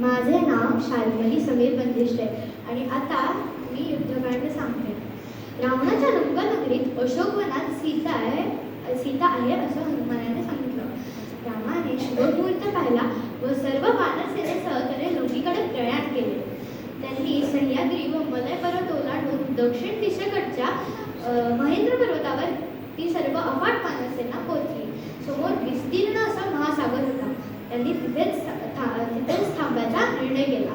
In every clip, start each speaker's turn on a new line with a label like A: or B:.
A: माझे नाव शाल्मली समीर बंदिष्ट आहे आणि आता मी युद्धकांड सांगते. रावणाच्या लंकानगरीत अशोकवनात सीता आहे असं हनुमानाने सांगितलं. रामाने शुभमुहूर्त पाहिला व सर्व वानरसेनेसह त्याने लंकेकडे प्रयाण केले. त्यांनी सह्याद्री व मलय पर्वत ओलांडून दक्षिण दिशेकडच्या महेंद्र पर्वतावर ती सर्व अफाट वानरसेना पोहोचली. समोर विस्तीर्ण असा महासागर होता. त्यांनी तिथेच थांबायचा निर्णय केला.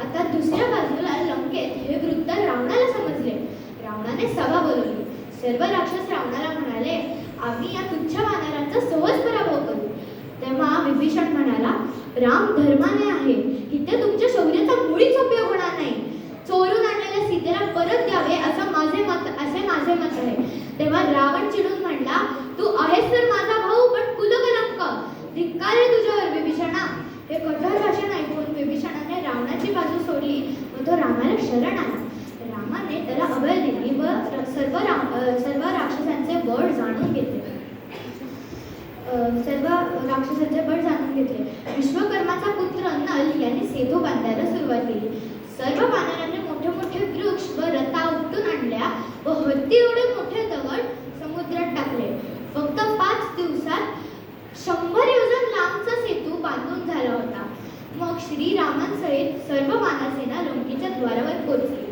A: आता दुसऱ्या बाजूला लंकेत हे वृत्त रावणाला समजले. रावणाने सभा बोलवली. सर्व राक्षस रावणाला म्हणाले, आम्ही या तुच्छ वानरांचा सहज पराभव करू. तेव्हा विभीषण म्हणाला, राम धर्माने आहे, इथे तुमच्या शौर्याचा मुळीच उपयोग होणार नाही. चोरून आणलेल्या सीतेला परत द्यावे असे माझे मत आहे. तेव्हा रावण चिडून म्हणला, तू आहेस तर माझा भाऊ, पण कुलकलंक, धिक्कार आहे तुझ्यावर विभीषणा. हे कठोर भाषण ऐकून विभीषणाने रावणाची बाजू सोडली व तो रामाला शरण आला. रामाने त्याला अभय दिली व सर्व राक्षसांचे बळ जाणून घेतले. विश्वकर्माचा पुत्र नल यांनी सेतू बांधायला सुरुवात केली. सर्व वानरांनी मोठे मोठे वृक्ष व रथा उपटून आणल्या व हत्ती एवढे मोठे दगड समुद्रात टाकले. फक्त 5 दिवसात 100 योजन लांबचा सेतू बांधून झाला होता. मग श्रीरामांसहित सर्व वानरसेना लंकेच्या द्वारावर पोहोचली.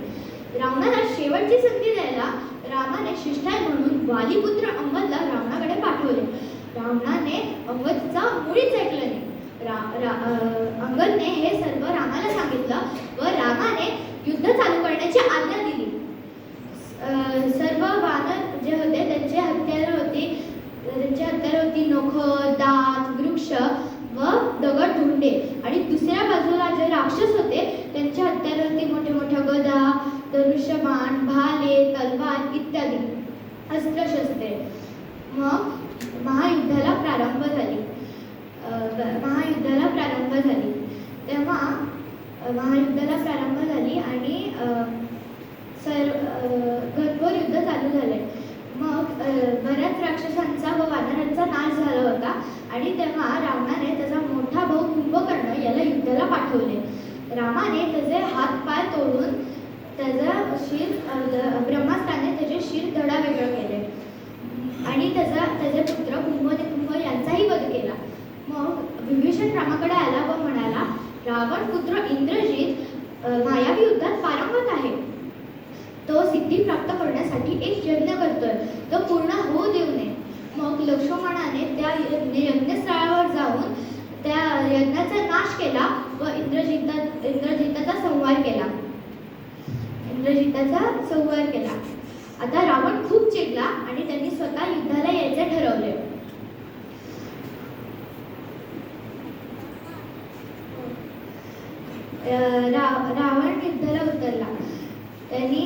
A: रावणाला शेवटची संधी द्यायला रामाने शिष्टाई म्हणून वालीपुत्र अंगदला रावणाकडे पाठवले. रावणाने अंगदचा मुळीच ऐकलं नाही. अंगदने हे सर्व रामाला सांगितलं व रामाने युद्ध चालू करण्याची आज्ञा दिली. सर्व वानर जे होते त्यांचे हत्यार होती नख, दात, वृक्ष व दगड धोंडे. आणि दुसऱ्या बाजूला जे राक्षस होते त्यांच्या हत्यार होती मोठे मोठ्या गदा, धनुष्यबाण, भाले, तलवार इत्यादी अस्त्रशस्त्रे. मग महायुद्धाला प्रारंभ झाली. आणि घनघोर युद्ध चालू झाले. मग बऱ्याच राक्षसांचा व वानरांचा नाश झाला होता आणि तेव्हा रावणाने त्याचा मोठा भाऊ कुंभकर्ण याला युद्धाला पाठवले. रामाने त्याचे हात पाय तोडून त्याचा ब्रह्मास्त्राने त्याचे शिर धडा वेगळं केले आणि त्याचे पुत्र कुंभ यांचाही वध केला. मग विभीषण रामाकडे आला व म्हणाला, रावण पुत्र इंद्रजित मायावी युद्धात पारंगत आहे. तो सिद्धी प्राप्त करण्यासाठी एक यज्ञ करतोय, तो पूर्ण होऊ देऊ नये. मग लक्ष्मणाने त्या यज्ञस्थळावर जाऊन त्या यज्ञाचा नाश केला व इंद्रजिताचा संहार केला. आता रावण खूप चिडला आणि त्यांनी स्वतः युद्धाला यायचे ठरवले. रावण युद्धाला उतरला. त्यांनी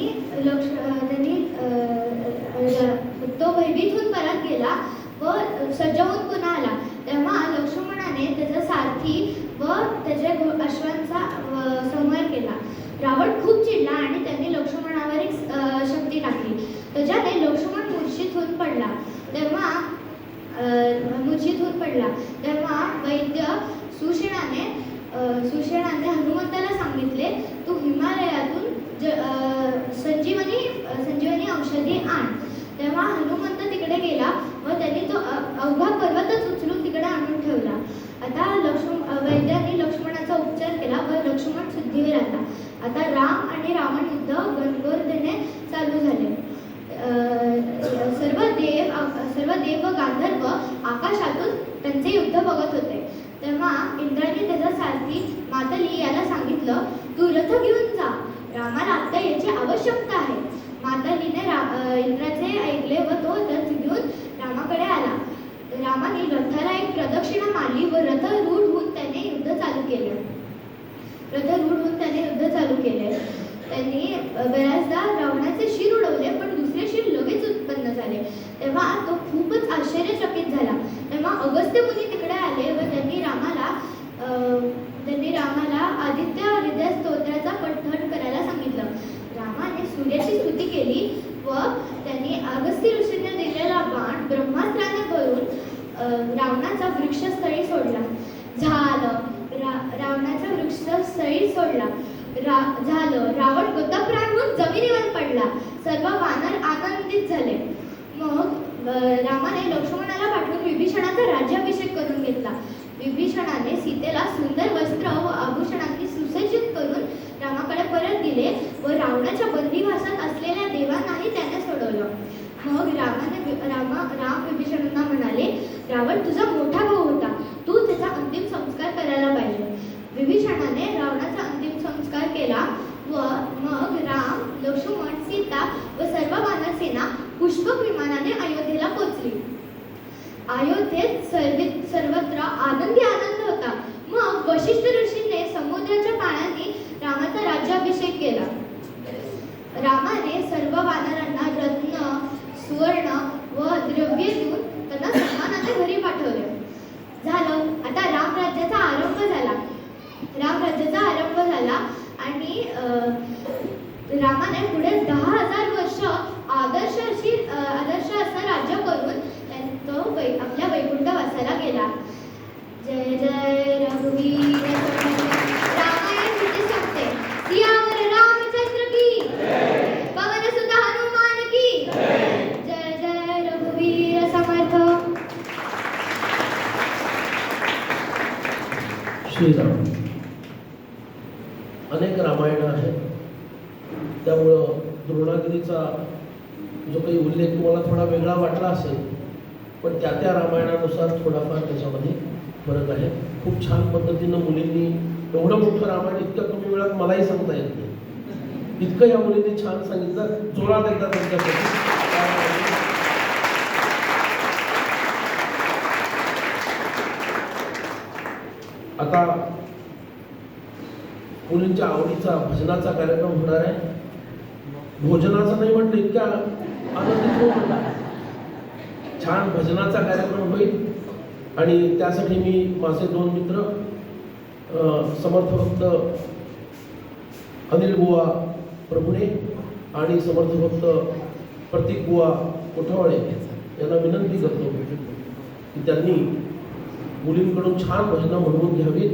A: तो भयभीत होऊन परत गेला व सज्ज होऊन पुन्हा आला. तेव्हा लक्ष्मणाने त्याचा सारथी व त्याच्या अश्वांचा संहार केला. रावण खूप चिडला आणि त्यांनी लक्ष्मणावर एक शक्ती टाकली. त्याच्याने लक्ष्मण मूर्छित होऊन पडला. तेव्हा वैद्य सुषेणाने हनुमंताला सांगितले, तू हिमालयातून संजीवनी औषधी आण. तेव्हा हनुमंत तिकडे गेला व त्यांनी तो अवघा पर्वतच उचलून तिकडे आणून ठेवला. आता वैद्याने लक्ष्मणाचा उपचार केला व लक्ष्मण शुद्धीवर आला. आता राम आणि रावण युद्ध घनघोरतेने चालू झाले. सर्व देव व गांधर्व आकाशातून त्यांचे युद्ध बघत होते. तेव्हा इंद्राने त्याचा सारथी मातली याला सांगितलं, तू रथ घेऊन जा, रामाला आता याची आवश्यकता आहे. मातलीने इंद्राचे ऐकले व तो रथ घेऊन रामाकडे आला. रामाने रथाला एक प्रदक्षिणा मारली व रथ रूढ होऊन त्याने युद्ध चालू केले. त्यांनी बऱ्याचदा रावणाचे शिर उडवले पण दुसरे शिर लगेच उत्पन्न झाले. तेव्हा तो खूपच आश्चर्यचकित झाला. तेव्हा अगस्त्य मुनी तिकडे आले व त्यांनी रामाला आदित्य हृदय स्तोत्राचा पठण करायला सांगितलं. रामाने सूर्याची स्तुती केली व त्यांनी अगस्त्य ऋषीने दिलेला बाण ब्रह्मास्त्राने भरून रावणाचा वृक्षस्थळी सोडला. झालं. रावणाचा वृक्ष सैल सोडला. झालं. रावण गतप्राण होऊन जमिनीवर पडला. सर्व वानर आनंदित झाले. मग रामाने लक्ष्मणाला पाठवून विभीषणाचा राज्याभिषेक करून घेतला. विभीषणाने सीतेला सुंदर वस्त्र व आभूषणांनी सुसज्जित करून रामाकडे परत दिले व रावणाच्या बंदिवासात असलेल्या देवांनाही त्याने सोडवलं. मग राम विभीषणांना म्हणाले, रावण तुझा मोठा भाऊ होता, तू त्याचा अंतिम संस्कार करायला पाहिजे. विभीषणाने रावणाचा अंतिम संस्कार केला व मग राम, लक्ष्मण, सीता व सर्व वानर सेना पुष्पक विमानाने अयोध्येला पोचली. अयोध्येत सर्वत्र आनंदी आनंद होता. मग वशिष्ठ ऋषींनी समुद्राच्या पाण्याने रामाचा राज्याभिषेक केला. रामाने सर्व वानरांना रत्न, सुवर्ण व द्रव्ये देऊन त्यांना सन्मानाने घरी पाठवले. झालं. आता रामराज्याचा आरंभ झाला आणि रामाने पुढे 10,000 वर्ष आदर्श असं राज्य करून तो आपल्या वैकुंठवासाला गेला. जय जय रघुवीर रामायण तिथे संपते. सियावर रामचंद्र की पवन सुत हनुमान की जय जय रघुवीर समर्थ.
B: श्रीराम. अनेक रामायण आहेत, त्यामुळं द्रोणागिरीचा जो काही उल्लेख तुम्हाला थोडा वेगळा वाटला असेल, पण त्या रामायणानुसार थोडाफार त्याच्यामध्ये फरक आहे. खूप छान पद्धतीनं मुलींनी एवढं मोठं रामायण इतक्या कमी वेळात मलाही सांगता येत नाही, इतकं या मुलींनी छान सांगितलं. जोरात एकदा त्यांच्यासाठी. आता मुलींच्या आवडीचा भजनाचा कार्यक्रम होणार आहे. भोजनाचा नाही म्हटलं, इतक्या आनंदित होऊन छान भजनाचा कार्यक्रम होईल. आणि त्यासाठी मी माझे 2 मित्र समर्थ भक्त अनिल बुवा प्रभुणे आणि समर्थ भक्त प्रतीक बुवा कोठावळे यांना विनंती करतो की त्यांनी मुलींकडून छान भजनं म्हणवून घ्यावीत